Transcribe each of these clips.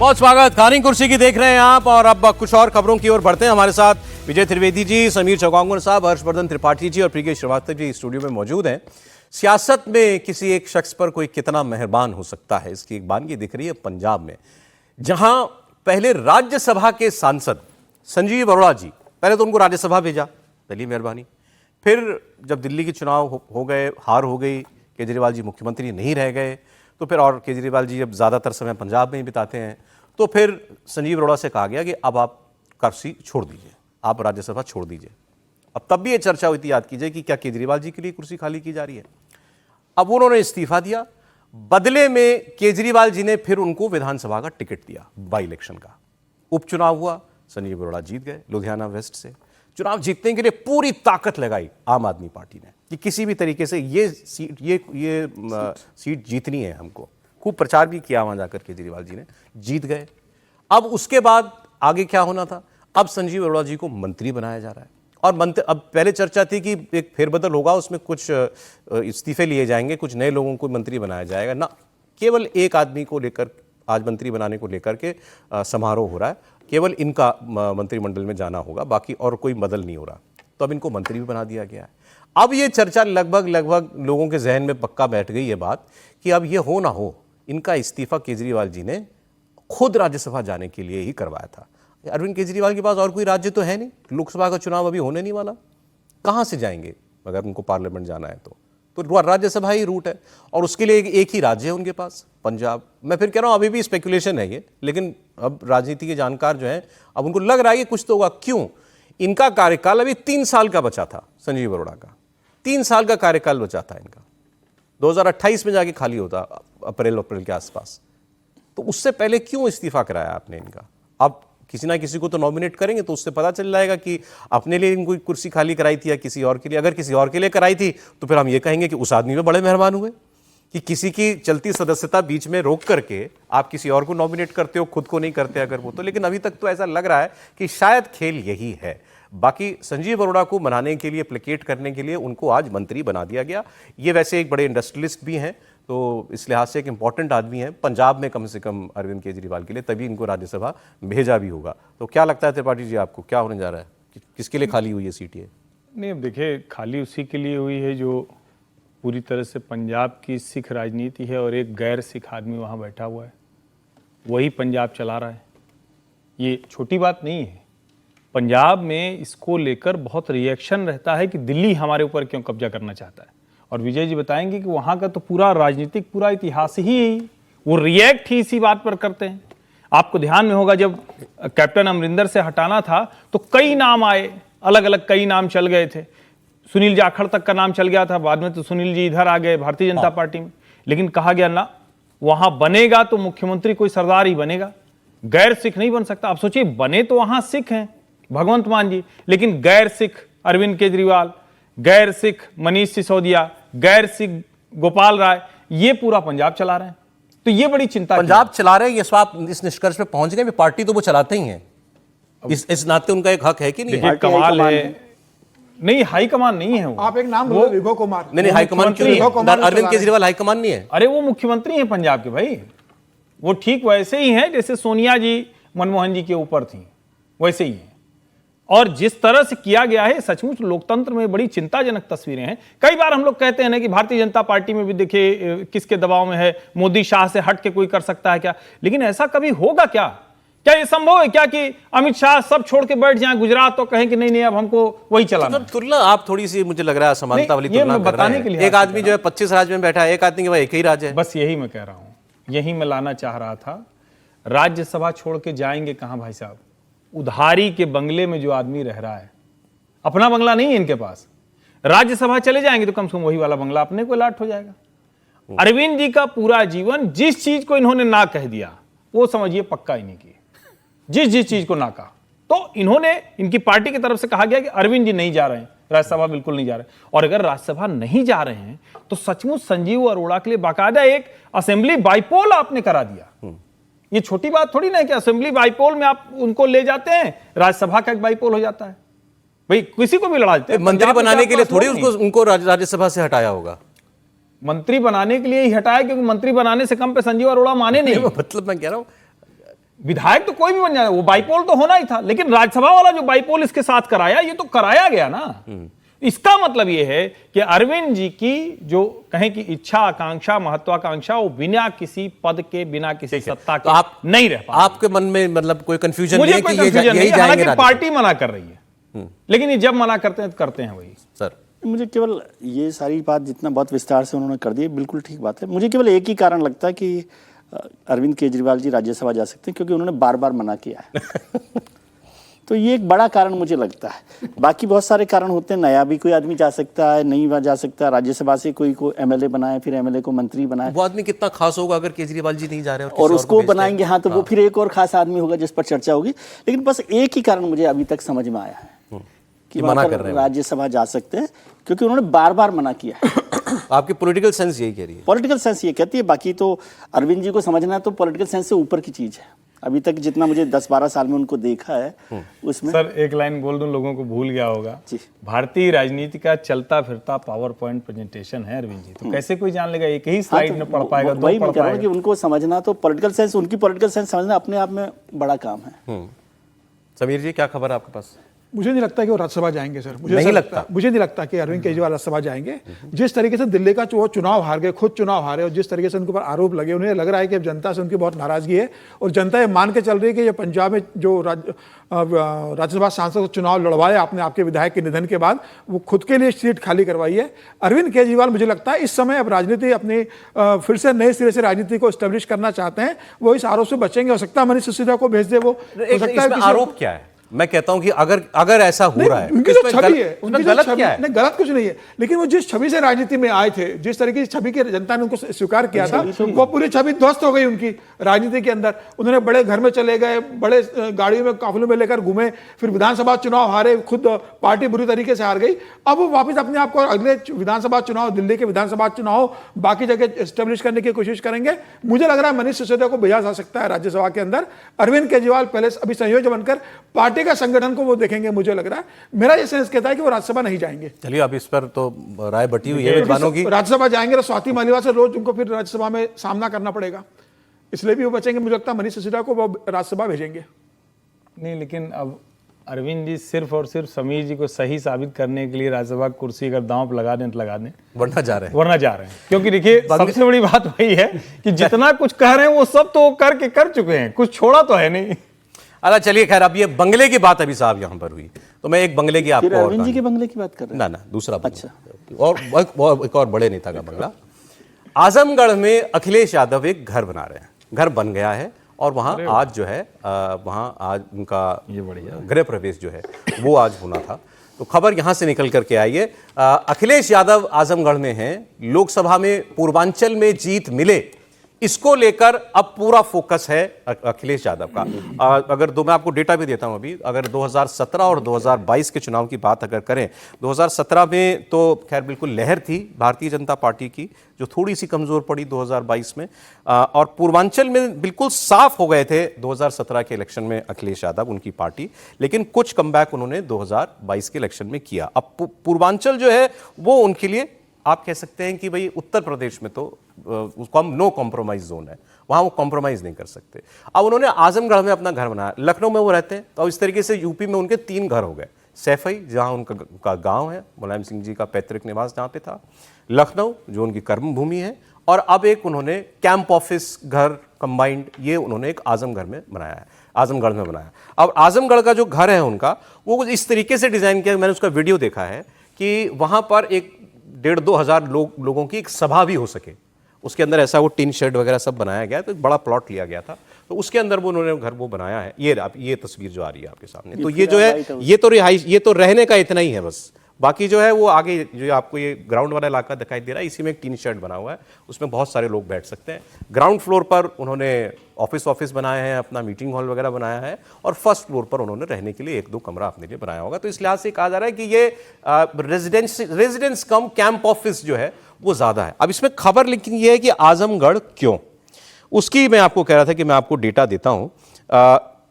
बहुत स्वागत। खानी कुर्सी की देख रहे हैं आप। और अब कुछ और खबरों की ओर बढ़ते हैं। हमारे साथ विजय त्रिवेदी जी, समीर चौगांगुर साहब, हर्षवर्धन त्रिपाठी जी और प्रिय श्रीवास्तव जी स्टूडियो में मौजूद हैं। सियासत में किसी एक शख्स पर कोई कितना मेहरबान हो सकता है, इसकी एक बानगी दिख रही है पंजाब में, जहां पहले राज्यसभा के सांसद संजीव अरोड़ा जी, पहले तो उनको राज्यसभा भेजा, पहली मेहरबानी। फिर जब दिल्ली के चुनाव हो गए, हार हो गई, केजरीवाल जी मुख्यमंत्री नहीं रह गए, तो फिर और केजरीवाल जी जब ज़्यादातर समय पंजाब में ही बिताते हैं, तो फिर संजीव अरोड़ा से कहा गया कि अब आप कुर्सी छोड़ दीजिए, आप राज्यसभा छोड़ दीजिए। अब तब भी ये चर्चा हुई थी, याद कीजिए, कि क्या केजरीवाल जी के लिए कुर्सी खाली की जा रही है। अब उन्होंने इस्तीफा दिया, बदले में केजरीवाल जी ने फिर उनको विधानसभा का टिकट दिया। बाई इलेक्शन का उपचुनाव हुआ, संजीव अरोड़ा जीत गए लुधियाना वेस्ट से। चुनाव जीतने के लिए पूरी ताकत लगाई आम आदमी पार्टी ने कि किसी भी तरीके से ये सीट जीतनी है हमको। खूब प्रचार भी किया वहां जाकर केजरीवाल जी ने, जीत गए। अब उसके बाद आगे क्या होना था, अब संजीव अरोड़ा जी को मंत्री बनाया जा रहा है। और अब पहले चर्चा थी कि एक फेरबदल होगा, उसमें कुछ इस्तीफे लिए जाएंगे, कुछ नए लोगों को मंत्री बनाया जाएगा ना। केवल एक आदमी को लेकर आज मंत्री बनाने को लेकर के समारोह हो रहा है, केवल इनका मंत्रिमंडल में जाना होगा, बाकी और कोई बदल नहीं हो रहा। तो अब इनको मंत्री भी बना दिया गया है। अब ये चर्चा लगभग लोगों के जहन में पक्का बैठ गई है बात कि अब ये हो ना हो, इनका इस्तीफा केजरीवाल जी ने खुद राज्यसभा जाने के लिए ही करवाया था। अरविंद केजरीवाल के पास और कोई राज्य तो है नहीं, लोकसभा का चुनाव अभी होने नहीं वाला, कहाँ से जाएंगे अगर उनको पार्लियामेंट जाना है तो राज्यसभा ही रूट है। और उसके लिए एक ही राज्य है उनके पास, पंजाब। मैं फिर कह रहा हूँ अभी भी स्पेकुलेशन है ये, लेकिन अब राजनीति के जानकार जो हैं, अब उनको लग रहा है कि कुछ तो होगा। क्यों? इनका कार्यकाल अभी 3 साल का बचा था, संजीव अरोड़ा का 3 साल का कार्यकाल बचा था इनका। 2028 में जाके खाली होता, अप्रैल के आसपास। तो उससे पहले क्यों इस्तीफा कराया आपने इनका? अब किसी ना किसी को तो नॉमिनेट करेंगे, तो उससे पता चल जाएगा कि अपने लिए इनको कुर्सी खाली कराई थी या किसी और के लिए। अगर किसी और के लिए कराई थी तो फिर हम ये कहेंगे कि उस आदमी में बड़े मेहरबान हुए कि किसी की चलती सदस्यता बीच में रोक करके आप किसी और को नॉमिनेट करते हो, खुद को नहीं करते अगर वो तो। लेकिन अभी तक तो ऐसा लग रहा है कि शायद खेल यही है। बाकी संजीव अरोड़ा को मनाने के लिए, प्लेकेट करने के लिए उनको आज मंत्री बना दिया गया। ये वैसे एक बड़े इंडस्ट्रियलिस्ट भी हैं, तो इस लिहाज से एक इंपॉर्टेंट आदमी है पंजाब में, कम से कम अरविंद केजरीवाल के लिए, तभी इनको राज्यसभा भेजा भी होगा। तो क्या लगता है त्रिपाठी जी आपको, क्या होने जा रहा है, किसके लिए खाली हुई है सीट ये? नहीं, अब देखिए, खाली उसी के लिए हुई है जो पूरी तरह से पंजाब की सिख राजनीति है और एक गैर सिख आदमी वहाँ बैठा हुआ है, वही पंजाब चला रहा है। ये छोटी बात नहीं है। पंजाब में इसको लेकर बहुत रिएक्शन रहता है कि दिल्ली हमारे ऊपर क्यों कब्जा करना चाहता है। और विजय जी बताएंगे कि वहाँ का तो पूरा इतिहास ही वो रिएक्ट ही इसी बात पर करते हैं। आपको ध्यान में होगा, जब कैप्टन अमरिंदर से हटाना था तो कई नाम आए, अलग अलग कई नाम चल गए थे। सुनील जाखड़ तक का नाम चल गया था, बाद में तो सुनील जी इधर आ गए भारतीय जनता पार्टी में। लेकिन कहा गया ना, वहां बनेगा तो मुख्यमंत्री कोई सरदार ही बनेगा, गैर सिख नहीं बन सकता। आप सोचिए, बने तो वहां सिख हैं भगवंत मान जी, लेकिन गैर सिख अरविंद केजरीवाल, गैर सिख मनीष सिसोदिया, गैर सिख गोपाल राय, ये पूरा पंजाब चला रहे हैं। तो ये बड़ी चिंता, पंजाब चला रहे हैं। ये आप इस निष्कर्ष पे पहुंच गए, पार्टी तो वो चलाते ही हैं, इस नाते उनका एक हक है कि नहीं? कमाल है। नहीं, हाईकमान नहीं है वो। आप एक नाम बोलो, विभो कुमार। नहीं, हाईकमान क्यों नहीं? अरविंद केजरीवाल हाईकमान नहीं है? अरे वो मुख्यमंत्री हैं पंजाब के भाई। वो ठीक वैसे ही हैं जैसे सोनिया जी मनमोहन जी के ऊपर थी, वैसे ही है। और जिस तरह से किया गया है, सचमुच लोकतंत्र में बड़ी चिंताजनक तस्वीरें हैं। कई बार हम लोग कहते हैं ना कि भारतीय जनता पार्टी में भी देखिए किसके दबाव में है, मोदी शाह से हट के कोई कर सकता है क्या? लेकिन ऐसा कभी होगा क्या? क्या ये संभव है क्या कि अमित शाह सब छोड़ के बैठ जाएं गुजरात तो कहें कि नहीं नहीं अब हमको वही चलाना? तुलना आप थोड़ी सी, मुझे लग रहा है समानता वाली तुलना कर रहे हैं। एक आदमी जो है 25 राज्य में बैठा है, एक आदमी के पास एक ही राज्य है। बस यही मैं कह रहा हूं, यही मैं लाना चाह रहा था। राज्यसभा छोड़ के जाएंगे कहां भाई साहब? उधारी के बंगले में जो आदमी रह रहा है, अपना बंगला नहीं है इनके पास, राज्यसभा चले जाएंगे तो कम से कम वही वाला बंगला अपने को अलॉट हो जाएगा। अरविंद जी का पूरा जीवन, जिस चीज को इन्होंने ना कह दिया वो समझिए पक्का ही नहीं किया। जिस चीज को ना कहा, तो इन्होंने, इनकी पार्टी की तरफ से कहा गया कि अरविंद जी नहीं जा रहे हैं राज्यसभा, बिल्कुल नहीं जा रहे। और अगर राज्यसभा नहीं जा रहे हैं तो सचमुच संजीव अरोड़ा के लिए बाकायदा एक असेंबली बाइपोल आपने करा दिया। ये छोटी बात थोड़ी ना है कि असेंबली बाइपोल में आप उनको ले जाते हैं, राज्यसभा का एक बाइपोल हो जाता है। भाई किसी को भी लड़ा देते हैं। मंत्री बनाने के लिए थोड़ी उनको राज्यसभा से हटाया होगा। मंत्री बनाने के लिए ही हटाया, क्योंकि मंत्री बनाने से कम पे संजीव अरोड़ा माने नहीं। मतलब मैं कह रहा हूं विधायक तो कोई भी बन जाए, वो बाईपोल तो होना ही था, लेकिन राज्यसभा वाला जो बाईपोल इसके साथ कराया, ये तो कराया गया ना। इसका मतलब ये है कि अरविंद जी की जो कहें कि इच्छा आकांक्षा महत्वाकांक्षा वो बिना किसी पद के, बिना किसी सत्ता के आप नहीं रह पा। आपके मन में मतलब कोई कंफ्यूजन मुझे नहीं है कोई कि ये कंफ्यूजन नहीं यही है, जाएंगे हालांकि पार्टी मना कर रही है, लेकिन ये जब मना करते हैं तो करते हैं वही। सर मुझे केवल ये सारी बात जितना बहुत विस्तार से उन्होंने कर दी, बिल्कुल ठीक बात है। मुझे केवल एक ही कारण लगता है कि अरविंद केजरीवाल जी राज्यसभा जा सकते हैं, क्योंकि उन्होंने बार बार मना किया है। तो ये एक बड़ा कारण मुझे लगता है। बाकी बहुत सारे कारण होते हैं, नया भी कोई आदमी जा सकता है, नहीं जा सकता, राज्यसभा से कोई को एमएलए बनाए, फिर एमएलए को मंत्री बनाए। वो आदमी कितना खास होगा अगर केजरीवाल जी नहीं जा रहे और उसको बनाएंगे, हाँ, तो वो फिर एक और खास आदमी होगा जिस पर चर्चा होगी। लेकिन बस एक ही कारण मुझे अभी तक समझ में आया है कि मना कर रहे हैं, राज्यसभा जा सकते हैं, क्योंकि उन्होंने बार बार मना किया है। आपकी पॉलिटिकल सेंस यही कह रही है? पॉलिटिकल सेंस ये कहती है, बाकी तो अरविंद जी को समझना है तो पॉलिटिकल सेंस से ऊपर की चीज है। अभी तक जितना मुझे 10-12 साल में उनको देखा है उसमें। सर एक लाइन बोल दूं, लोगों को भूल गया होगा, भारतीय राजनीति का चलता फिरता पावर पॉइंट प्रेजेंटेशन है अरविंद जी, तो कैसे कोई जान लेगा एक ही स्लाइड में पढ़ पाएगा, वही मैं कह रहा हूं कि उनको समझना तो पॉलिटिकल सेंस, उनकी पॉलिटिकल सेंस समझना अपने आप में बड़ा काम है। समीर जी क्या खबर है आपके पास? मुझे नहीं लगता कि वो राज्यसभा जाएंगे सर। मुझे नहीं लगता कि अरविंद केजरीवाल राज्यसभा जाएंगे। जिस तरीके से दिल्ली का वो चुनाव हार गए, खुद चुनाव हारे, और जिस तरीके से उनके ऊपर आरोप लगे, उन्हें लग रहा है कि अब जनता से उनकी बहुत नाराजगी है, और जनता ये मान के चल रही है कि ये पंजाब में जो राज्यसभा सांसद को चुनाव लड़वाए आपने आपके विधायक के निधन के बाद, वो खुद के लिए सीट खाली करवाई है। अरविंद केजरीवाल मुझे लगता है इस समय अब राजनीति अपनी फिर से नए सिरे से राजनीति को एस्टेब्लिश करना चाहते हैं। वो इस आरोप से बचेंगे। हो सकता है मनीष सिसोदिया को भेज दे, वो हो सकता है। आरोप क्या है? मैं कहता हूं कि अगर ऐसा हो रहा है, उनकी जो छवि है, उसमें गलत क्या है? नहीं, गलत कुछ नहीं है, लेकिन वो जिस छवि से राजनीति में आए थे, जिस तरीके की छवि की जनता ने उनको स्वीकार किया था, वो पूरी छवि ध्वस्त हो गई उनकी राजनीति के अंदर। उन्होंने बड़े घर में चले गए, बड़े गाड़ियों में काफिलों में लेकर घूमे, फिर विधानसभा चुनाव हारे, खुद पार्टी बुरी तरीके से हार गई। अब वो वापिस अपने आप को अगले विधानसभा चुनाव, दिल्ली के विधानसभा चुनाव, बाकी जगह एस्टेब्लिश करने की कोशिश करेंगे। मुझे लग रहा है मनीष सिसोदिया को भेजा जा सकता है राज्यसभा के अंदर। अरविंद केजरीवाल पहले अभी संयोजक बनकर पार्टी का संगठन को देखेंगे। मुझे लग रहा है, मेरा ये सेंस कहता है कि वो राज्यसभा नहीं जाएंगे। चलिए, अब इस पर तो राय बटी हुई है विद्वानों की। राज्यसभा जाएंगे तो स्वाति मालीवाल से रोज उनको फिर राज्यसभा में सामना करना पड़ेगा, इसलिए भी वो बचेंगे। मुझे लगता है मनीष सिसोदिया को वो राज्यसभा भेजेंगे। नहीं, लेकिन अब अरविंद जी सिर्फ और सिर्फ समीर जी को सही साबित करने के लिए राज्यसभा कुर्सी अगर दांव पर लगा दें तो लगा दें, वरना जा रहे हैं। क्योंकि देखिए सबसे बड़ी बात वही है कि जितना कुछ कह रहे हैं वो सब तो करके कर चुके हैं, कुछ छोड़ा तो है नहीं। अच्छा चलिए, खैर अब ये बंगले की बात अभी साहब यहाँ पर हुई, तो मैं एक बंगले की आपको अरविंद जी के बंगले की बात कर रहे हैं? ना दूसरा बंगला। अच्छा, और एक और बड़े नेता का बंगला आजमगढ़ में अखिलेश यादव एक घर बना रहे हैं। घर बन गया है और वहाँ आज जो है वहाँ आज उनका ये बढ़िया गृह प्रवेश जो है वो आज होना था। तो खबर यहाँ से निकल करके आई है, अखिलेश यादव आजमगढ़ में हैं। लोकसभा में पूर्वांचल में जीत मिले, इसको लेकर अब पूरा फोकस है अखिलेश यादव का। अगर मैं आपको डेटा भी देता हूं अभी, अगर 2017 और 2022 के चुनाव की बात अगर करें, 2017 में तो खैर बिल्कुल लहर थी भारतीय जनता पार्टी की, जो थोड़ी सी कमजोर पड़ी 2022 में, और पूर्वांचल में बिल्कुल साफ हो गए थे 2017 के इलेक्शन में अखिलेश यादव, उनकी पार्टी। लेकिन कुछ कमबैक उन्होंने 2022 के इलेक्शन में किया। अब पूर्वांचल जो है वो उनके लिए आप कह सकते हैं कि भाई उत्तर प्रदेश में तो नो कॉम्प्रोमाइज जोन है, वहां वो कॉम्प्रोमाइज नहीं कर सकते। अब उन्होंने आजमगढ़ में अपना घर बनाया। लखनऊ में वो रहते हैं, तो इस तरीके से यूपी में उनके 3 घर हो गए। सैफई जहां उनका गांव है, मुलायम सिंह जी का पैतृक निवास जहां पे था, लखनऊ जो उनकी कर्म भूमि है, और अब एक उन्होंने कैंप ऑफिस घर कंबाइंड, ये उन्होंने एक आजमगढ़ में बनाया है, आजमगढ़ में बनाया। अब आजमगढ़ का जो घर है उनका, वो इस तरीके से डिजाइन किया, मैंने उसका वीडियो देखा है कि वहां पर एक 1,500-2 हजार लोगों की एक सभा भी हो सके। उसके अंदर ऐसा वो टिन शेड वगैरह सब बनाया गया है, तो एक बड़ा प्लॉट लिया गया था, तो उसके अंदर वो उन्होंने घर वो बनाया है। ये तस्वीर जो आ रही है आपके सामने, तो ये जो है ये तो रहने का इतना ही है बस। बाकी जो है वो आगे जो आपको ये ग्राउंड वाला इलाका दिखाई दे रहा है, इसी में एक टीन शेड बना हुआ है, उसमें बहुत सारे लोग बैठ सकते हैं। ग्राउंड फ्लोर पर उन्होंने ऑफिस बनाए हैं, अपना मीटिंग हॉल वगैरह बनाया है, और फर्स्ट फ्लोर पर उन्होंने रहने के लिए 1-2 कमरा अपने लिए बनाया होगा। तो इस लिहाज से कहा जा रहा है कि ये रेजिडेंस कम कैंप ऑफिस जो है वो ज्यादा है। अब इसमें खबर लेकिन ये है कि आजमगढ़ क्यों, उसकी मैं आपको कह रहा था कि मैं आपको डेटा देता हूं।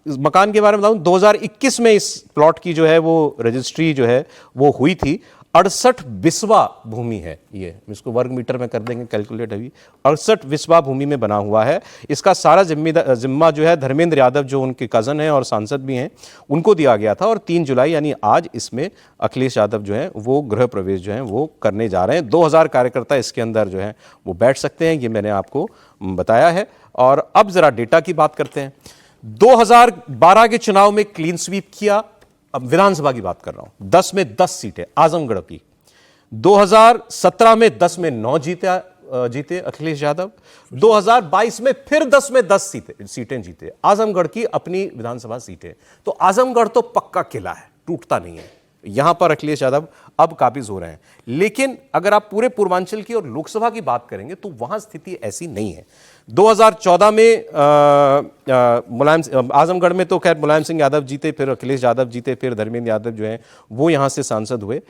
इस मकान के बारे में बताऊं, 2021 में इस प्लॉट की जो है वो रजिस्ट्री जो है वो हुई थी। 68 भूमि है। ये इसको वर्ग मीटर में कर देंगे कैलकुलेट अभी। 68 भूमि में बना हुआ है। इसका सारा जिम्मा जो है धर्मेंद्र यादव, जो उनके कज़न हैं और सांसद भी हैं, उनको दिया गया था। और 3 जुलाई यानी आज इसमें अखिलेश यादव जो है वो गृह प्रवेश जो है वो करने जा रहे हैं। 2000 कार्यकर्ता इसके अंदर जो है वो बैठ सकते हैं, ये मैंने आपको बताया है। और अब जरा डेटा की बात करते हैं। 2012 के चुनाव में क्लीन स्वीप किया। अब विधानसभा की बात कर रहा हूं, 10 में 10 सीटें आजमगढ़ की। 2017 में 10 में 9 जीते अखिलेश यादव। 2022 में फिर 10 में 10 सीटें जीते आजमगढ़ की अपनी विधानसभा सीटें। तो आजमगढ़ तो पक्का किला है, टूटता नहीं है। यहां पर अखिलेश यादव अब काबिज हो रहे हैं। लेकिन अगर आप पूरे पूर्वांचल की और लोकसभा की बात करेंगे तो वहां स्थिति ऐसी नहीं है। 2014 में आजमगढ़ में तो खैर मुलायम सिंह यादव जीते, फिर अखिलेश यादव जीते, फिर धर्मेंद्र यादव जो हैं वो यहां से सांसद हुए।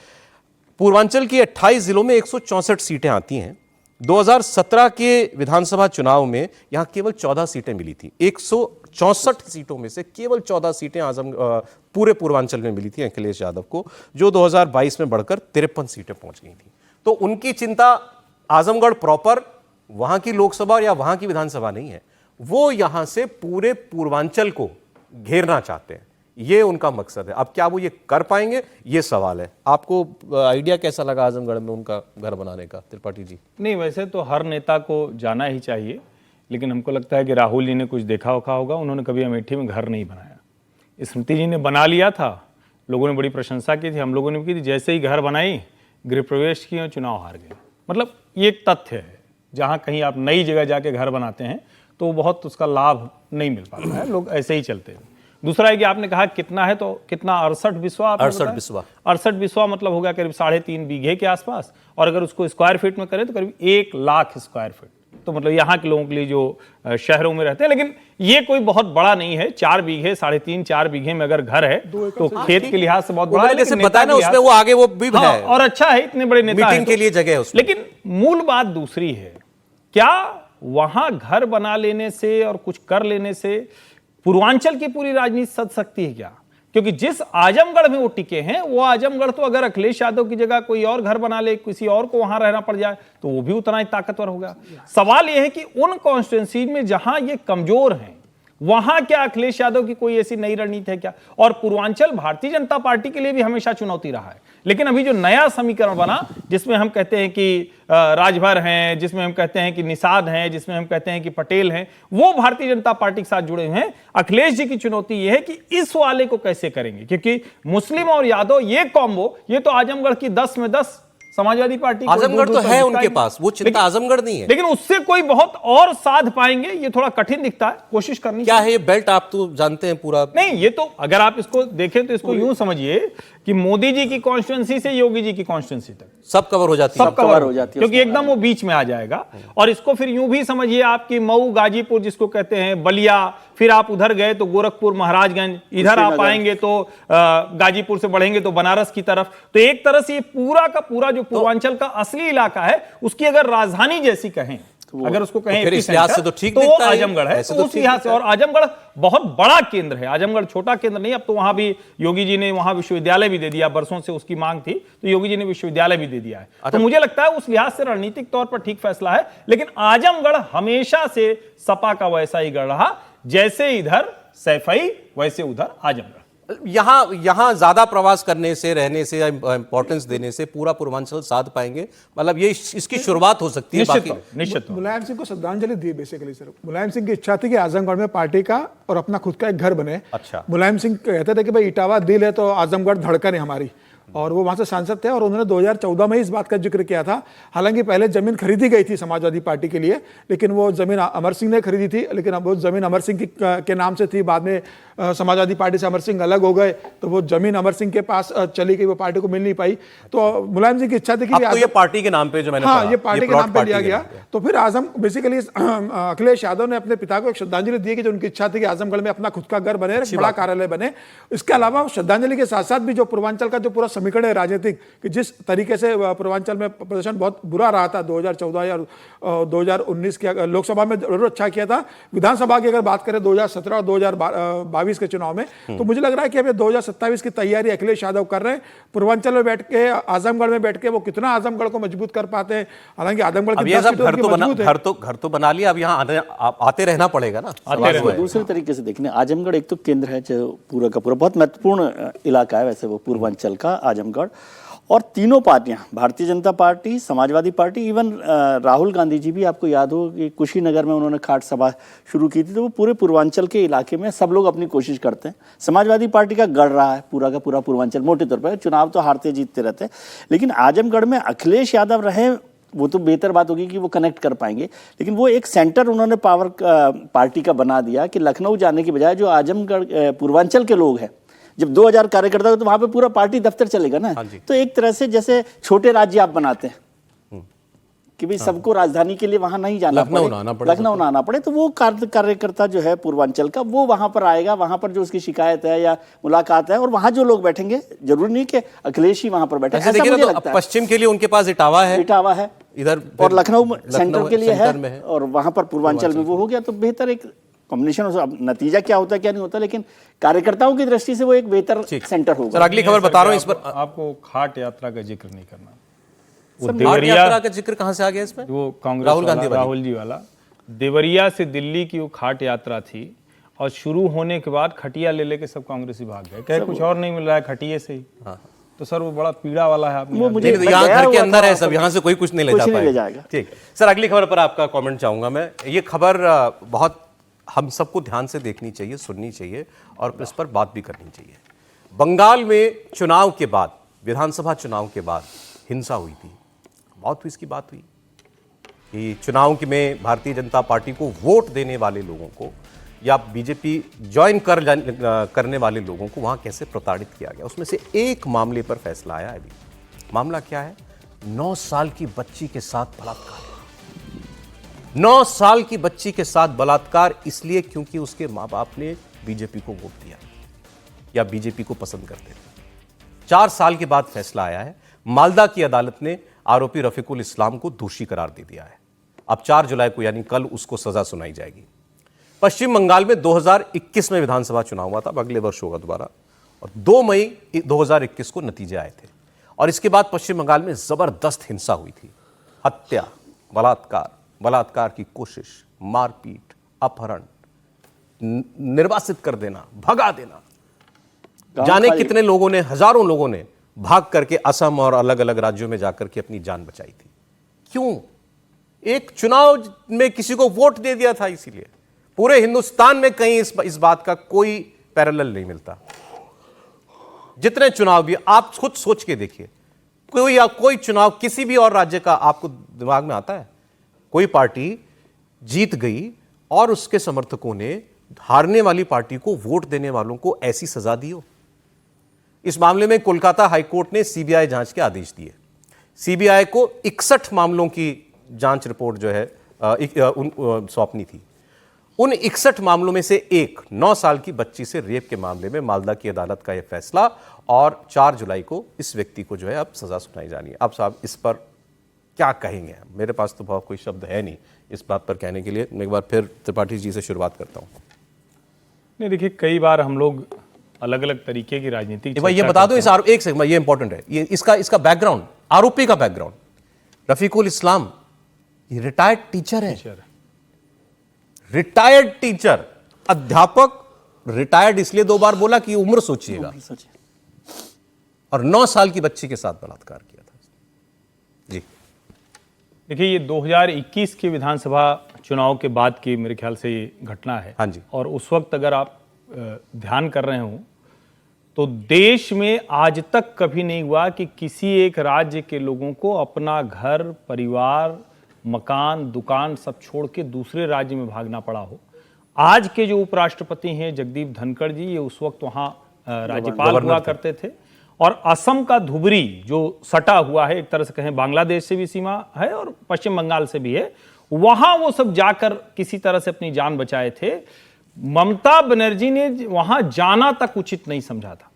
पूर्वांचल की 28 जिलों में 164 सीटें आती हैं। 2017 के विधानसभा चुनाव में यहां केवल 14 सीटें मिली थी। 164 सीटों में से केवल 14 सीटें पूरे पूर्वांचल में मिली थी अखिलेश यादव को, जो 2022 में बढ़कर 53 सीटें पहुंच गई थी। तो उनकी चिंता आजमगढ़ प्रॉपर, वहां की लोकसभा या वहां की विधानसभा नहीं है, वो यहां से पूरे पूर्वांचल को घेरना चाहते हैं। ये उनका मकसद है। अब क्या वो ये कर पाएंगे, ये सवाल है। आपको आइडिया कैसा लगा आजमगढ़ में उनका घर बनाने का, त्रिपाठी जी? नहीं, वैसे तो हर नेता को जाना ही चाहिए, लेकिन हमको लगता है कि राहुल जी ने कुछ देखा होगा उन्होंने कभी अमेठी में घर नहीं बनाया। स्मृति जी ने बना लिया था, लोगों ने बड़ी प्रशंसा की थी, हम लोगों ने भी की थी। जैसे ही घर बनाई, गृह प्रवेश किए और चुनाव हार गए। मतलब ये एक तथ्य है, जहाँ कहीं आप नई जगह जाके घर बनाते हैं तो बहुत उसका लाभ नहीं मिल पाता है, लोग ऐसे ही चलते हैं। दूसरा है कि आपने कहा कितना है, तो कितना 68 बिस्वा, 68 बिस्वा मतलब हो गया करीब 3.5 बीघे के आसपास। और अगर उसको स्क्वायर फीट में करें तो करीब 1 लाख स्क्वायर फीट। तो मतलब यहाँ के लोगों के लिए जो शहरों में रहते हैं, लेकिन ये कोई बहुत बड़ा नहीं है। 4 बीघे 3.5-4 बीघे में अगर घर है तो खेत के लिहाज से बहुत बड़ा है। लेकिन बताया ना उसमें वो आगे वो भी हाँ, और अच्छा है, इतने बड़े नेता मीटिंग के लिए जगह है उसमें। लेकिन मूल बात दूसरी है, क्या वहां घर बना लेने से और कुछ कर लेने से पूर्वांचल की पूरी राजनीति सज सकती है क्या? क्योंकि जिस आजमगढ़ में वो टिके हैं, वो आजमगढ़ तो अगर अखिलेश यादव की जगह कोई और घर बना ले, किसी और को वहां रहना पड़ जाए, तो वो भी उतना ही ताकतवर होगा। सवाल यह है कि उन कॉन्स्टिट्यूंसी में जहां ये कमजोर हैं, वहां क्या अखिलेश यादव की कोई ऐसी नई रणनीति है क्या? और पूर्वांचल भारतीय जनता पार्टी के लिए भी हमेशा चुनौती रहा है। लेकिन अभी जो नया समीकरण बना, जिसमें हम कहते हैं कि राजभर हैं, जिसमें हम कहते हैं कि निषाद हैं, जिसमें हम कहते हैं कि पटेल हैं, वो भारतीय जनता पार्टी के साथ जुड़े हुए हैं। अखिलेश जी की चुनौती यह है कि इस वाले को कैसे करेंगे, क्योंकि मुस्लिम और यादव ये कॉम्बो, ये तो आजमगढ़ की 10 में 10 समाजवादी पार्टी, आजमगढ़ तो है उनके पास, वो चिंता आजमगढ़ नहीं है। लेकिन उससे कोई बहुत और साध पाएंगे, ये थोड़ा कठिन दिखता है। कोशिश करनी क्या है ये बेल्ट, आप तो जानते हैं पूरा। नहीं, ये तो अगर आप इसको देखें तो इसको यूं समझिए कि मोदी जी की कॉन्स्टिट्यूंसी से योगी जी की कॉन्स्टिट्यूंसी तक सब कवर हो जाती है, सब कवर हो जाती है, क्योंकि एकदम वो बीच में आ जाएगा। और इसको फिर यूं भी समझिए आपकी मऊ, गाजीपुर जिसको कहते हैं, बलिया, फिर आप उधर गए तो गोरखपुर, महाराजगंज, इधर आप आएंगे तो गाजीपुर से बढ़ेंगे तो बनारस की तरफ। तो एक तरह से ये पूरा का पूरा जो पूर्वांचल का असली इलाका है, उसकी अगर राजधानी जैसी कहें, अगर उसको कहें फिर इस लिहाज से तो ठीक तो दिखता है, आजमगढ़ है। ऐसे तो तो उस लिहाज से, और आजमगढ़ बहुत बड़ा केंद्र है, आजमगढ़ छोटा केंद्र नहीं। अब तो वहां भी योगी जी ने वहां विश्वविद्यालय भी दे दिया, बरसों से उसकी मांग थी, तो योगी जी ने विश्वविद्यालय भी दे दिया है। तो मुझे लगता है उस लिहाज से रणनीतिक तौर पर ठीक फैसला है। लेकिन आजमगढ़ हमेशा से सपा का वैसा ही गढ़ रहा, जैसे इधर सैफई वैसे उधर आजमगढ़। यहां ज्यादा प्रवास करने से, रहने से, इंपॉर्टेंस देने से पूरा पूर्वांचल साध पाएंगे, मतलब ये इसकी शुरुआत हो सकती है। निश्चित मुलायम सिंह को श्रद्धांजलि दी बेसिकली सर। मुलायम सिंह की इच्छा थी कि आजमगढ़ में पार्टी का और अपना खुद का एक घर बने। अच्छा। मुलायम सिंह कहते थे कि भाई इटावा दिल है तो आजमगढ़ धड़कन है हमारी, और वो वहां से सांसद थे। और उन्होंने 2014 में इस बात का जिक्र किया था, हालांकि पहले जमीन खरीदी गई थी समाजवादी पार्टी के लिए, लेकिन वो जमीन अमर सिंह ने खरीदी थी, लेकिन अब वो जमीन अमर सिंह के नाम से थी। बाद में समाजवादी पार्टी से अमर सिंह अलग हो गए, तो वो जमीन अमर सिंह के पास चली गई, वो पार्टी को मिल नहीं पाई। तो मुलायम सिंह की इच्छा थी कि तो ये पार्टी के नाम पे जो मैंने हाँ, ये पार्टी के नाम पे लिया गया। तो फिर आजम बेसिकली अखिलेश यादव ने अपने पिता को एक श्रद्धांजलि दी कि जो उनकी इच्छा थी कि आजमगढ़ में अपना खुद का घर बने, बड़ा कार्यालय बने। इसके अलावा श्रद्धांजलि के साथ साथ भी जो पूर्वांचल का जो पूरा समीकरण है राजनीतिक कि जिस तरीके से पूर्वांचल में प्रदर्शन बहुत बुरा रहा था 2014 या 2019 के लोकसभा में जरूर अच्छा किया था, विधानसभा की अगर बात करें 2017 और 2022 के चुनाव में, तो मुझे लग रहा है कि अभी 2027 की तैयारी अखिलेश यादव कर रहे हैं। पूर्वांचल में बैठ के, आजमगढ़ में बैठ के वो कितना आजमगढ़ को मजबूत कर पाते हैं। हालांकि आजमगढ़ अब की ये 10 सब सीटों की मजबूत है। घर तो बना लिया, अब यहाँ आते रहना पड़ेगा ना। दूसरे तरीके से देखने, आजमगढ़ एक तो केंद्र है जो पूरा का पूरा बहुत महत्वपूर्ण इलाका है वैसे वो पूर्वांचल का आजमगढ़, और तीनों पार्टियां, Bharatiya Janata Party, Samajwadi Party, even Rahul Gandhi ji भी, आपको याद हो कि कुशीनगर में उन्होंने खाट सभा शुरू की थी, तो वो पूरे पूर्वांचल के इलाके में सब लोग अपनी कोशिश करते हैं। समाजवादी पार्टी का गढ़ रहा है पूरा का पूरा पूर्वांचल, मोटे तौर पर चुनाव तो हारते जीतते रहते हैं, लेकिन आजमगढ़ में अखिलेश यादव रहे वो तो बेहतर बात होगी कि वो कनेक्ट कर पाएंगे, लेकिन वो एक सेंटर उन्होंने पावर पार्टी का बना दिया कि लखनऊ जाने की बजाय जो आजमगढ़ पूर्वांचल के लोग हैं, जब 2000 कार्यकर्ता हो तो वहां पे पूरा पार्टी दफ्तर चलेगा ना। तो एक तरह से जैसे छोटे राज्य आप बनाते हैं कि भाई सबको राजधानी के लिए वहां नहीं जाना पड़े, लखनऊ ना आना पड़े, तो वो कार्यकर्ता जो है पूर्वांचल का वो वहां पर आएगा, वहां पर जो उसकी शिकायत है या मुलाकात है, और वहां जो लोग बैठेंगे, जरूरी नहीं कि अखिलेश ही वहां पर बैठे। ऐसा मुझे लगता है। पश्चिम के लिए उनके पास इटावा है इधर, और लखनऊ सेंटर के लिए है, और वहां पर पूर्वांचल में वो हो गया, तो बेहतर एक कॉम्बिनेशन। अब नतीजा क्या होता है क्या नहीं होता, लेकिन कार्यकर्ताओं की दृष्टि से वो एक बेहतर सेंटर होगा। सर अगली खबर बता रहा हूं इस पर, आपको खाट यात्रा का जिक्र नहीं करना। वो देवरिया यात्रा का जिक्र कहां से आ गया इसमें? वो कांग्रेस राहुल जी वाला, देवरिया से दिल्ली की वो खाट यात्रा थी, और शुरू होने के बाद खटिया ले लेके सब कांग्रेसी भाग गए, कहे कुछ और नहीं मिल रहा है खटिये से ही। तो सर वो बड़ा पीड़ा वाला है। आपने यहाँ घर के अंदर है सब, यहाँ से कोई कुछ नहीं ले जाएगा। ठीक सर, अगली खबर पर आपका कमेंट चाहूंगा मैं। ये खबर बहुत हम सबको ध्यान से देखनी चाहिए, सुननी चाहिए, और इस पर बात भी करनी चाहिए। बंगाल में चुनाव के बाद, विधानसभा चुनाव के बाद हिंसा हुई थी, बहुत इसकी बात हुई कि चुनाव में भारतीय जनता पार्टी को वोट देने वाले लोगों को या बीजेपी ज्वाइन करने वाले लोगों को वहां कैसे प्रताड़ित किया गया। उसमें से एक मामले पर फैसला आया है अभी। मामला क्या है? 9 साल की बच्ची के साथ बलात्कार। 9 साल की बच्ची के साथ बलात्कार इसलिए क्योंकि उसके माँ बाप ने बीजेपी को वोट दिया या बीजेपी को पसंद करते थे। 4 साल के बाद फैसला आया है। मालदा की अदालत ने आरोपी रफीकुल इस्लाम को दोषी करार दे दिया है। अब 4 जुलाई को यानी कल उसको सजा सुनाई जाएगी। पश्चिम बंगाल में 2021 में विधानसभा चुनाव हुआ था, अब अगले वर्ष होगा दोबारा, और 2 मई 2021 को नतीजे आए थे, और इसके बाद पश्चिम बंगाल में जबरदस्त हिंसा हुई थी। हत्या, बलात्कार की कोशिश, मारपीट, अपहरण, निर्वासित कर देना, भगा देना। जाने कितने लोगों ने, हजारों लोगों ने भाग करके असम और अलग अलग राज्यों में जाकर के अपनी जान बचाई थी। क्यों? एक चुनाव में किसी को वोट दे दिया था। इसीलिए पूरे हिंदुस्तान में कहीं इस बात का कोई पैरेलल नहीं मिलता। जितने चुनाव भी आप खुद सोच के देखिए, कोई चुनाव किसी भी और राज्य का आपको दिमाग में आता है? कोई पार्टी जीत गई और उसके समर्थकों ने हारने वाली पार्टी को, वोट देने वालों को ऐसी सजा दी हो? इस मामले में कोलकाता हाईकोर्ट ने सीबीआई जांच के आदेश दिए। सीबीआई को 61 मामलों की जांच रिपोर्ट जो है सौंपनी थी। उन 61 मामलों में से एक 9 साल की बच्ची से रेप के मामले में मालदा की अदालत का यह फैसला, और 4 जुलाई को इस व्यक्ति को जो है अब सजा सुनाई जानी है। अब साहब इस पर क्या कहेंगे? मेरे पास तो बहुत कोई शब्द है नहीं इस बात पर कहने के लिए। मैं एक बार फिर त्रिपाठी जी से शुरुआत करता हूं। नहीं, देखिए, कई बार हम लोग अलग अलग तरीके की राजनीति, ये बता दो इस एक सेकंड, ये इंपॉर्टेंट है, ये इसका बैकग्राउंड, आरोपी का बैकग्राउंड। रफीकुल इस्लाम ये रिटायर्ड टीचर है, रिटायर्ड टीचर, अध्यापक। रिटायर्ड इसलिए 2 बार बोला कि उम्र सोचिएगा, और 9 साल की बच्ची के साथ बलात्कार किया था जी। देखिए, ये 2021 के विधानसभा चुनाव के बाद की मेरे ख्याल से ये घटना है। हाँ जी। और उस वक्त अगर आप ध्यान कर रहे हो तो देश में आज तक कभी नहीं हुआ कि किसी एक राज्य के लोगों को अपना घर, परिवार, मकान, दुकान सब छोड़ के दूसरे राज्य में भागना पड़ा हो। आज के जो उपराष्ट्रपति हैं जगदीप धनखड़ जी, ये उस वक्त वहां राज्यपाल हुआ करते थे, और असम का धुबरी जो सटा हुआ है, एक तरह से कहें बांग्लादेश से भी सीमा है और पश्चिम बंगाल से भी है, वहां वो सब जाकर किसी तरह से अपनी जान बचाए थे। ममता बनर्जी ने वहां जाना तक उचित नहीं समझा था।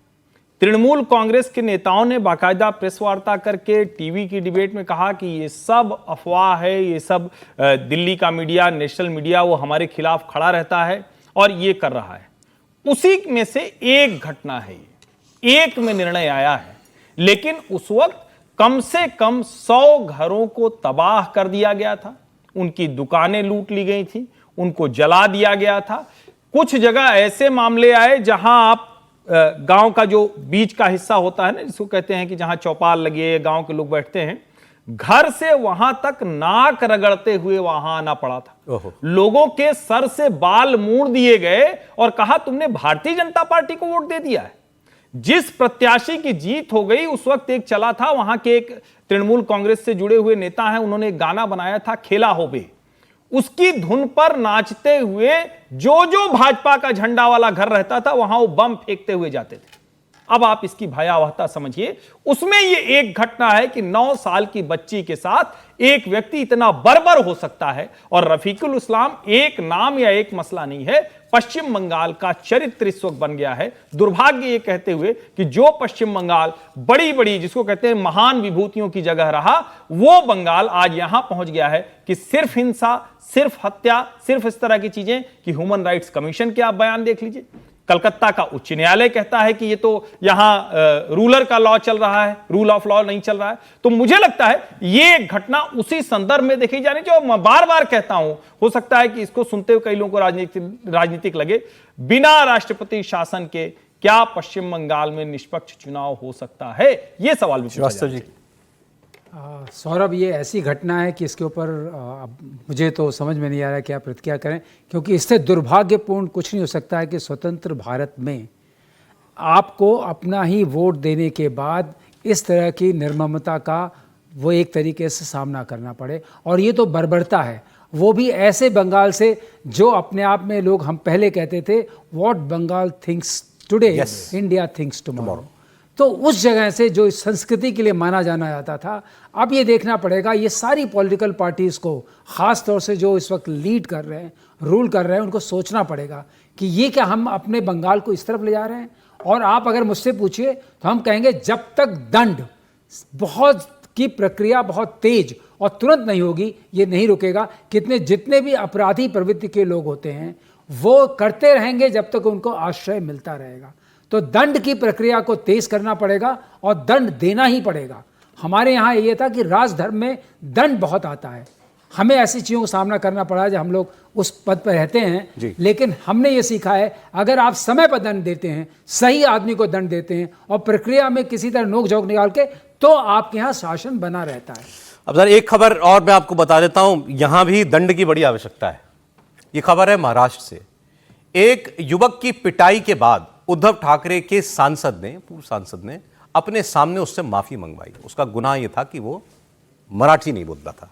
तृणमूल कांग्रेस के नेताओं ने बाकायदा प्रेस वार्ता करके टीवी की डिबेट में कहा कि ये सब अफवाह है, ये सब दिल्ली का मीडिया, नेशनल मीडिया वो हमारे खिलाफ खड़ा रहता है और ये कर रहा है। उसी में से एक घटना है, ये एक में निर्णय आया है, लेकिन उस वक्त कम से कम 100 घरों को तबाह कर दिया गया था, उनकी दुकानें लूट ली गई थी, उनको जला दिया गया था। कुछ जगह ऐसे मामले आए जहां आप गांव का जो बीच का हिस्सा होता है ना, जिसको कहते हैं कि जहां चौपाल लगी है, गांव के लोग बैठते हैं, घर से वहां तक नाक रगड़ते हुए वहां आना पड़ा था। लोगों के सर से बाल मूड़ दिए गए और कहा तुमने भारतीय जनता पार्टी को वोट दे दिया है। जिस प्रत्याशी की जीत हो गई उस वक्त एक चला था, वहां के एक तृणमूल कांग्रेस से जुड़े हुए नेता हैं, उन्होंने एक गाना बनाया था खेला हो बे, उसकी धुन पर नाचते हुए जो जो भाजपा का झंडा वाला घर रहता था वहां वो बम फेंकते हुए जाते थे। अब आप इसकी भयावहता समझिए। उसमें ये एक घटना है कि 9 साल की बच्ची के साथ एक व्यक्ति इतना बर्बर हो सकता है। और रफीकुल इस्लाम एक नाम या एक मसला नहीं है, पश्चिम बंगाल का चरित्र इस वक्त बन गया है। दुर्भाग्य ये कहते हुए कि जो पश्चिम बंगाल बड़ी बड़ी जिसको कहते हैं महान विभूतियों की जगह रहा, वो बंगाल आज यहां पहुंच गया है कि सिर्फ हिंसा, सिर्फ हत्या, सिर्फ इस तरह की चीजें कि ह्यूमन राइट्स कमीशन के आप बयान देख लीजिए। कलकत्ता का उच्च न्यायालय कहता है कि ये तो यहां रूलर का लॉ चल रहा है, रूल ऑफ लॉ नहीं चल रहा है। तो मुझे लगता है ये घटना उसी संदर्भ में देखी जानी चाहिए। और मैं बार बार कहता हूं, हो सकता है कि इसको सुनते हुए कई लोगों को राजनीतिक लगे, बिना राष्ट्रपति शासन के क्या पश्चिम बंगाल में निष्पक्ष चुनाव हो सकता है, यह सवाल भी श्रीवास्तव जी। सौरभ, ये ऐसी घटना है कि इसके ऊपर मुझे तो समझ में नहीं आ रहा है क्या प्रतिक्रिया करें, क्योंकि इससे दुर्भाग्यपूर्ण कुछ नहीं हो सकता है कि स्वतंत्र भारत में आपको अपना ही वोट देने के बाद इस तरह की निर्ममता का वो एक तरीके से सामना करना पड़े। और ये तो बर्बरता है, वो भी ऐसे बंगाल से जो अपने आप में लोग, हम पहले कहते थे what Bengal thinks today India thinks tomorrow, तो उस जगह से जो इस संस्कृति के लिए माना जाना जाता था, अब ये देखना पड़ेगा ये सारी पॉलिटिकल पार्टीज़ को, ख़ास तौर से जो इस वक्त लीड कर रहे हैं, रूल कर रहे हैं, उनको सोचना पड़ेगा कि ये क्या हम अपने बंगाल को इस तरफ ले जा रहे हैं। और आप अगर मुझसे पूछिए तो हम कहेंगे जब तक दंड बहुत की प्रक्रिया बहुत तेज और तुरंत नहीं होगी, ये नहीं रुकेगा। जितने भी अपराधी प्रवृत्ति के लोग होते हैं वो करते रहेंगे जब तक उनको आश्रय मिलता रहेगा। तो दंड की प्रक्रिया को तेज करना पड़ेगा और दंड देना ही पड़ेगा। हमारे यहाँ ये था कि राजधर्म में दंड बहुत आता है, हमें ऐसी चीज़ों का सामना करना पड़ा जब हम लोग उस पद पर रहते हैं, लेकिन हमने ये सीखा है अगर आप समय पर दंड देते हैं, सही आदमी को दंड देते हैं और प्रक्रिया में किसी तरह नोक झोंक निकाल के, तो आपके यहाँ शासन बना रहता है। अब सर एक खबर और मैं आपको बता देता हूं, यहां भी दंड की बड़ी आवश्यकता है। ये खबर है महाराष्ट्र से। एक युवक की पिटाई के बाद उद्धव ठाकरे के सांसद ने, पूर्व सांसद ने अपने सामने उससे माफी मंगवाई। उसका गुनाह यह था कि वो मराठी नहीं बोलता था।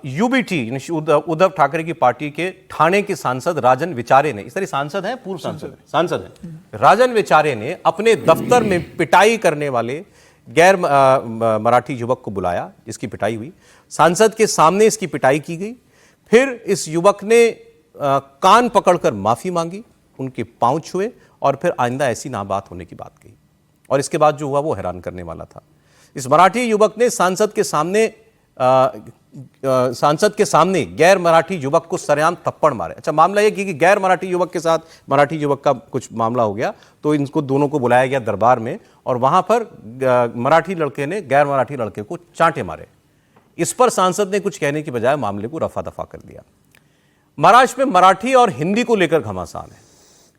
यूबीटी उद्धव ठाकरे की पार्टी के ठाणे के सांसद राजन विचारे ने, इस तरह सांसद हैं, पूर्व सांसद हैं, राजन विचारे ने अपने दफ्तर में पिटाई करने वाले गैर मराठी युवक को बुलाया, जिसकी पिटाई हुई। सांसद के सामने इसकी पिटाई की गई। फिर इस युवक ने कान पकड़कर माफी मांगी, उनके पांव छुए और फिर आइंदा ऐसी ना बात होने की बात कही। और इसके बाद जो हुआ वो हैरान करने वाला था। इस मराठी युवक ने सांसद के सामने गैर मराठी युवक को सरेआम थप्पड़ मारे। अच्छा, मामला यह कि गैर मराठी युवक के साथ मराठी युवक का कुछ मामला हो गया, तो इनको दोनों को बुलाया गया दरबार में और वहां पर मराठी लड़के ने गैर मराठी लड़के को चांटे मारे। इस पर सांसद ने कुछ कहने की बजाय मामले को रफा दफा कर दिया। महाराष्ट्र में मराठी और हिंदी को लेकर घमासान है।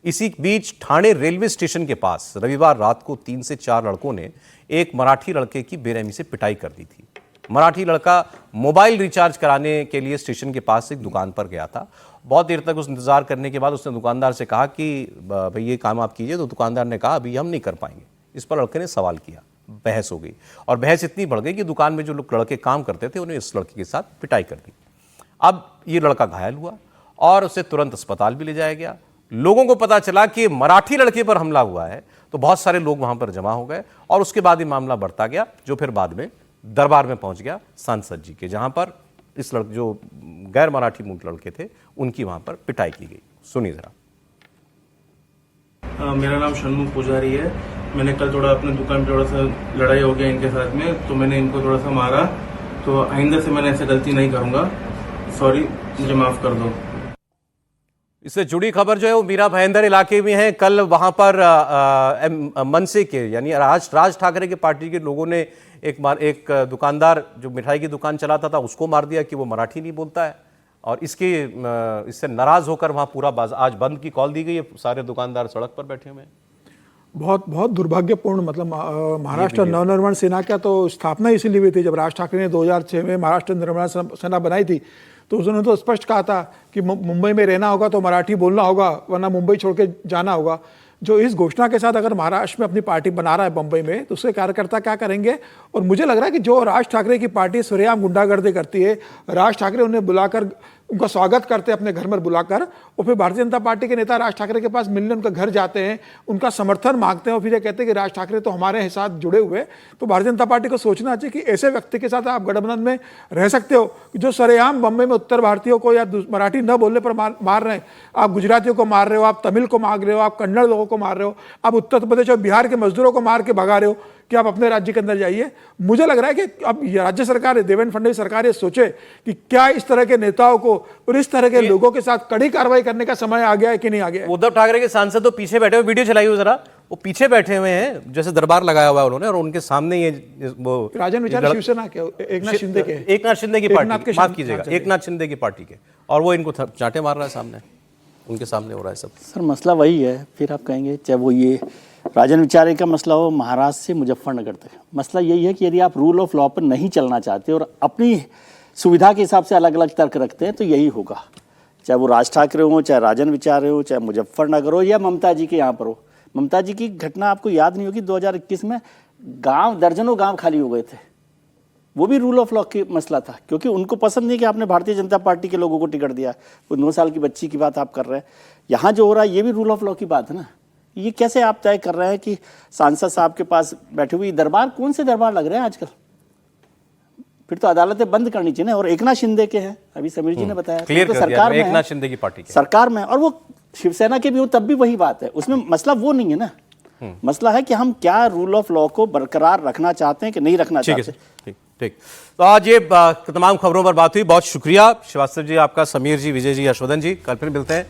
इसी बीच ठाणे रेलवे स्टेशन के पास रविवार रात को 3 से 4 लड़कों ने एक मराठी लड़के की बेरहमी से पिटाई कर दी थी। मराठी लड़का मोबाइल रिचार्ज कराने के लिए स्टेशन के पास एक दुकान पर गया था। बहुत देर तक उस इंतजार करने के बाद उसने दुकानदार से कहा कि भाई ये काम आप कीजिए, तो दुकानदार ने कहा अभी हम नहीं कर पाएंगे। इस पर लड़के ने सवाल किया, बहस हो गई और बहस इतनी बढ़ गई कि दुकान में जो लोग लड़के काम करते थे उन्हें इस लड़के के साथ पिटाई कर दी। अब ये लड़का घायल हुआ और उसे तुरंत अस्पताल भी ले जाया गया। लोगों को पता चला कि मराठी लड़के पर हमला हुआ है, तो बहुत सारे लोग वहां पर जमा हो गए और उसके बाद ये मामला बढ़ता गया, जो फिर बाद में दरबार में पहुंच गया सांसद जी के, जहां पर इस लड़के जो गैर मराठी मूल लड़के थे उनकी वहां पर पिटाई की गई। सुनिए जरा। मेरा नाम षणमुख पुजारी है मैंने कल थोड़ा अपने दुकान पे थोड़ा सा लड़ाई हो गया इनके साथ में, तो मैंने इनको थोड़ा सा मारा। तो आइंदा से मैंने ऐसे गलती नहीं करूंगा, सॉरी, मुझे माफ कर दो। इससे जुड़ी खबर जो है वो मीरा भाईंदर इलाके में है। कल वहां पर मनसे के यानी राज ठाकरे के पार्टी के लोगों ने एक दुकानदार जो मिठाई की दुकान चलाता था उसको मार दिया कि वो मराठी नहीं बोलता है, और इससे नाराज होकर वहां पूरा आज बंद की कॉल दी गई है। सारे दुकानदार सड़क पर बैठे हुए हैं। बहुत बहुत दुर्भाग्यपूर्ण, मतलब महाराष्ट्र नवनिर्माण सेना का तो स्थापना इसीलिए हुई थी। जब राज ठाकरे ने 2006 में महाराष्ट्र निर्माण सेना बनाई थी तो उन्होंने तो स्पष्ट कहा था कि मुंबई में रहना होगा तो मराठी बोलना होगा, वरना मुंबई छोड़ के जाना होगा। जो इस घोषणा के साथ अगर महाराष्ट्र में अपनी पार्टी बना रहा है बंबई में, तो उसके कार्यकर्ता क्या करेंगे? और मुझे लग रहा है कि जो राज ठाकरे की पार्टी सरेआम गुंडागर्दी करती है, राज ठाकरे उन्हें बुलाकर उनका स्वागत करते हैं अपने घर में बुलाकर, और फिर भारतीय जनता पार्टी के नेता राज ठाकरे के पास मिलने उनका घर जाते हैं, उनका समर्थन मांगते हैं और फिर ये कहते हैं कि राज ठाकरे तो हमारे साथ जुड़े हुए। तो भारतीय जनता पार्टी को सोचना चाहिए कि ऐसे व्यक्ति के साथ आप गठबंधन में रह सकते हो जो सरेआम बंबई में उत्तर भारतीयों को या मराठी न बोलने पर मार रहे हैं। आप गुजरातियों को मार रहे हो, आप तमिल को मार रहे हो, आप कन्नड़ लोगों को मार रहे हो, आप उत्तर प्रदेश और बिहार के मजदूरों को मार के भगा रहे हो कि आप अपने राज्य के अंदर जाइए। मुझे लग रहा है कि अब राज्य सरकार, देवेंद्र फडणवीस सरकार ये सोचे कि क्या इस तरह के नेताओं को और इस तरह के लोगों के साथ कड़ी कार्रवाई करने का समय आ गया है कि नहीं आ गया है। उद्धव ठाकरे के सांसद तो पीछे बैठे हुए, वीडियो चलाइए जरा, वो पीछे बैठे हुए हैं जैसे दरबार लगाया हुआ है उन्होंने, और उनके सामने ये वो राजन विचार शिवसेना के एकनाथ शिंदे के, एकनाथ शिंदे की पार्टी, माफ कीजिएगा, एकनाथ शिंदे की पार्टी के, और वो इनको चांटे मार रहा है सामने, उनके सामने हो रहा है सब। सर मसला वही है, फिर आप कहेंगे चाहे वो ये राजन विचारे का मसला हो महाराष्ट्र से मुजफ्फरनगर तक, मसला यही है कि यदि आप रूल ऑफ लॉ पर नहीं चलना चाहते और अपनी सुविधा के हिसाब से अलग अलग तर्क रखते हैं तो यही होगा। चाहे वो राज ठाकरे हो, चाहे राजन विचारे हो, चाहे मुजफ्फरनगर हो, या ममता जी के यहाँ पर हो। ममता जी की घटना आपको याद नहीं होगी, 2021 में दर्जनों गाँव खाली हो गए थे। वो भी रूल ऑफ लॉ की मसला था, क्योंकि उनको पसंद नहीं कि आपने भारतीय जनता पार्टी के लोगों को टिकट दिया। वो 9 साल की बच्ची की बात आप कर रहे हैं। यहाँ जो हो रहा है ये भी रूल ऑफ लॉ की बात है ना। ये कैसे आप तय कर रहे हैं कि सांसद साहब के पास बैठे हुए दरबार, कौन से दरबार लग रहे हैं आजकल? फिर तो अदालतें बंद करनी चाहिए ना। और एकनाथ शिंदे के हैं, अभी समीर जी ने बताया, क्लियर तो कर सरकार दिया, में एकनाथ शिंदे की पार्टी के सरकार में, और वो शिवसेना के भी हो तब भी वही बात है। उसमें मसला वो नहीं है ना, मसला है कि हम क्या रूल ऑफ लॉ को बरकरार रखना चाहते हैं कि नहीं रखना चाहते। ठीक ठीक। तो आज ये तमाम खबरों पर बात हुई। बहुत शुक्रिया श्रीवास्तव जी आपका, समीर जी, विजय जी, यशोधन जी। कल फिर मिलते हैं।